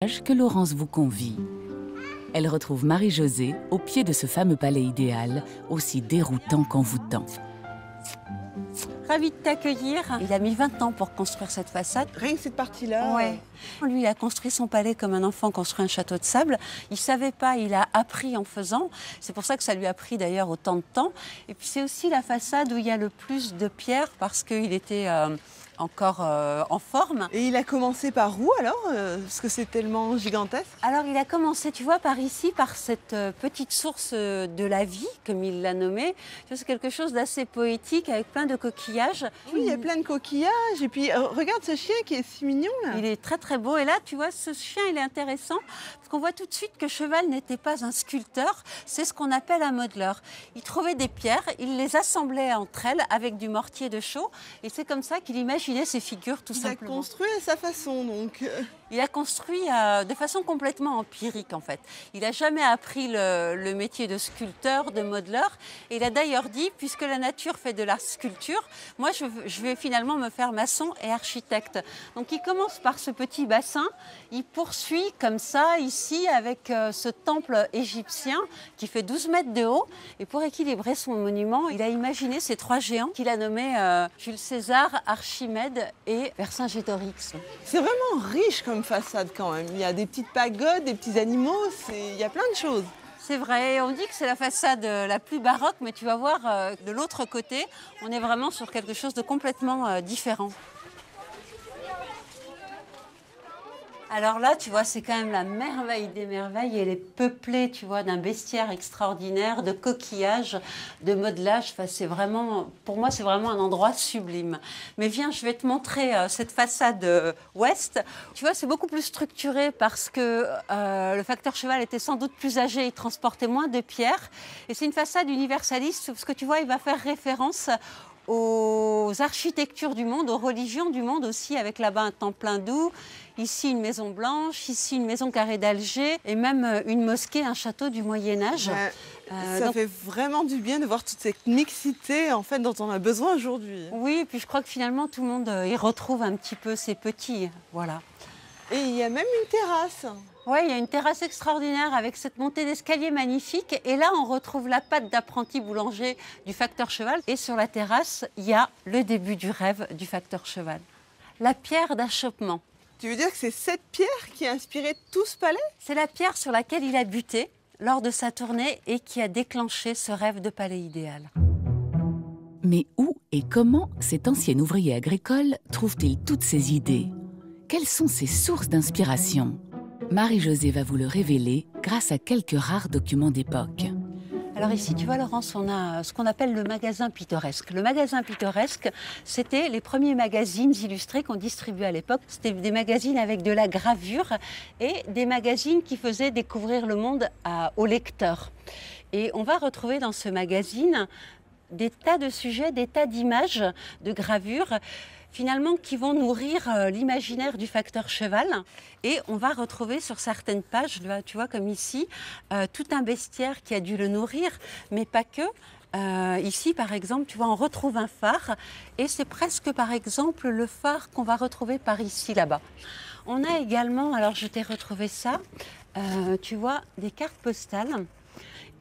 Que Laurence vous convie. Elle retrouve Marie-Josée au pied de ce fameux palais idéal, aussi déroutant qu'envoûtant. Ravi de t'accueillir. Il a mis 20 ans pour construire cette façade. Rien que cette partie-là. Ouais. Lui, il a construit son palais comme un enfant construit un château de sable. Il savait pas, il a appris en faisant. C'est pour ça que ça lui a pris d'ailleurs autant de temps. Et puis c'est aussi la façade où il y a le plus de pierres parce qu'il était encore en forme. Et il a commencé par où alors parce que c'est tellement gigantesque. Alors il a commencé, tu vois, par ici, par cette petite source de la vie, comme il l'a nommée. C'est quelque chose d'assez poétique avec plein de coquillages. Oui, il y a plein de coquillages. Et puis regarde ce chien qui est si mignon là. Il est très très beau. Et là, tu vois, ce chien, il est intéressant parce qu'on voit tout de suite que Cheval n'était pas un sculpteur. C'est ce qu'on appelle un modeleur. Il trouvait des pierres, il les assemblait entre elles avec du mortier de chaux. Et c'est comme ça qu'il imaginait ces figures, tout simplement. Il a construit à sa façon, donc. Il a construit de façon complètement empirique, en fait. Il n'a jamais appris le métier de sculpteur, de modeleur. Et il a d'ailleurs dit, puisque la nature fait de la sculpture, moi, je vais finalement me faire maçon et architecte. Donc, il commence par ce petit bassin. Il poursuit comme ça, ici, avec ce temple égyptien qui fait 12 mètres de haut. Et pour équilibrer son monument, il a imaginé ces trois géants qu'il a nommés Jules César, Archimède et Vercingétorix. C'est vraiment riche comme façade quand même. Il y a des petites pagodes, des petits animaux, il y a plein de choses. C'est vrai, on dit que c'est la façade la plus baroque, mais tu vas voir de l'autre côté, on est vraiment sur quelque chose de complètement différent. Alors là, tu vois, c'est quand même la merveille des merveilles. Elle est peuplée, tu vois, d'un bestiaire extraordinaire, de coquillages, de modelage. Enfin, c'est vraiment, pour moi, c'est vraiment un endroit sublime. Mais viens, je vais te montrer cette façade ouest. Tu vois, c'est beaucoup plus structuré parce que le facteur Cheval était sans doute plus âgé. Il transportait moins de pierres. Et c'est une façade universaliste parce que tu vois, il va faire référence aux architectures du monde, aux religions du monde aussi, avec là-bas un temple hindou, ici une maison blanche, ici une maison carrée d'Alger, et même une mosquée, un château du Moyen-Âge. Ça fait vraiment du bien de voir toute cette mixité en fait, dont on a besoin aujourd'hui. Oui, et puis je crois que finalement tout le monde y retrouve un petit peu ses petits, voilà. Et il y a même une terrasse. Oui, il y a une terrasse extraordinaire avec cette montée d'escalier magnifique. Et là, on retrouve la patte d'apprenti boulanger du facteur Cheval. Et sur la terrasse, il y a le début du rêve du facteur Cheval. La pierre d'achoppement. Tu veux dire que c'est cette pierre qui a inspiré tout ce palais? C'est la pierre sur laquelle il a buté lors de sa tournée et qui a déclenché ce rêve de palais idéal. Mais où et comment cet ancien ouvrier agricole trouve-t-il toutes ces idées? Quelles sont ses sources d'inspiration? Marie-Josée va vous le révéler grâce à quelques rares documents d'époque. Alors ici, tu vois Laurence, on a ce qu'on appelle le magasin pittoresque. Le magasin pittoresque, c'était les premiers magazines illustrés qu'on distribuait à l'époque. C'était des magazines avec de la gravure et des magazines qui faisaient découvrir le monde aux lecteurs. Et on va retrouver dans ce magazine des tas de sujets, des tas d'images, de gravures, finalement, qui vont nourrir l'imaginaire du facteur Cheval. Et on va retrouver sur certaines pages, tu vois, comme ici, tout un bestiaire qui a dû le nourrir, mais pas que. Ici, par exemple, tu vois, on retrouve un phare. Et c'est presque, par exemple, le phare qu'on va retrouver par ici, là-bas. On a également, alors je t'ai retrouvé ça, tu vois, des cartes postales.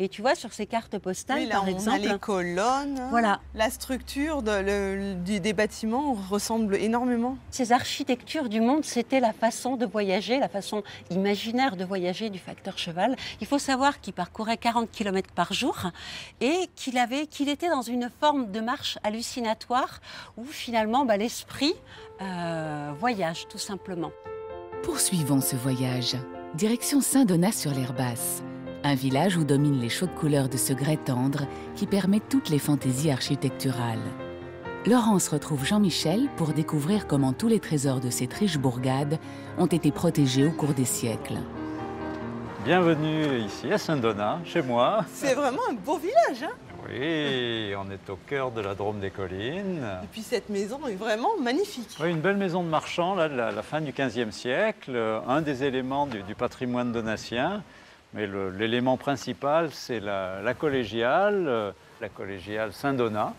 Et tu vois, sur ces cartes postales, oui, là, par exemple... on a les colonnes, voilà. La structure des bâtiments ressemble énormément. Ces architectures du monde, c'était la façon de voyager, la façon imaginaire de voyager du facteur Cheval. Il faut savoir qu'il parcourait 40 km par jour et qu'il était dans une forme de marche hallucinatoire où finalement l'esprit voyage tout simplement. Poursuivons ce voyage. Direction Saint-Donat-sur-l'Herbasse. Un village où dominent les chaudes couleurs de ce grès tendre qui permet toutes les fantaisies architecturales. Laurence retrouve Jean-Michel pour découvrir comment tous les trésors de cette riche bourgade ont été protégés au cours des siècles. Bienvenue ici à Saint-Donat, chez moi. C'est vraiment un beau village, hein? Oui, on est au cœur de la Drôme des Collines. Et puis cette maison est vraiment magnifique. Oui, une belle maison de marchand là, de la fin du XVe siècle, un des éléments du patrimoine donatien. Mais l'élément principal, c'est la collégiale Saint-Donat.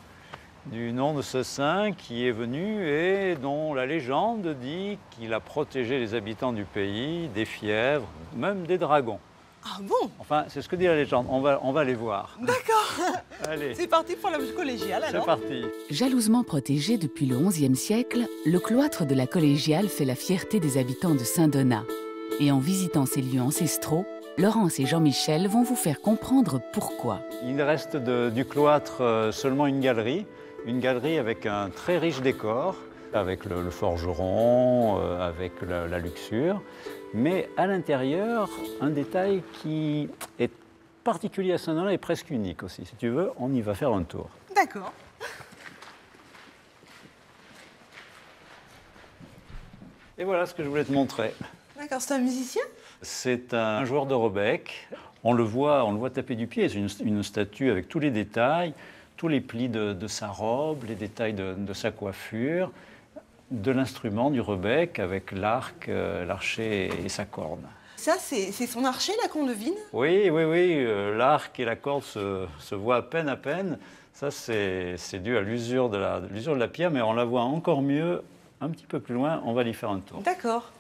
du nom de ce saint qui est venu et dont la légende dit qu'il a protégé les habitants du pays des fièvres, même des dragons. Ah bon? Enfin, c'est ce que dit la légende. On va les voir. D'accord. Allez, C'est parti pour la collégiale c'est alors. parti. Jalousement protégé depuis le XIe siècle, le cloître de la Collégiale fait la fierté des habitants de Saint-Donat. Et en visitant ces lieux ancestraux, Laurence et Jean-Michel vont vous faire comprendre pourquoi. Il reste du cloître seulement une galerie avec un très riche décor, avec le forgeron, avec la luxure. Mais à l'intérieur, un détail qui est particulier à Saint-Donat et presque unique aussi. Si tu veux, on y va faire un tour. D'accord. Et voilà ce que je voulais te montrer. D'accord, c'est un musicien? C'est un joueur de rebec. On le voit taper du pied. C'est une statue avec tous les détails, tous les plis de sa robe, les détails de sa coiffure, de l'instrument, du rebec, avec l'arc, l'archet et sa corde. Ça, c'est son archer là qu'on devine? Oui, l'arc et la corde se voient à peine. Ça, c'est dû à l'usure de la pierre, mais on la voit encore mieux un petit peu plus loin. On va y faire un tour. D'accord.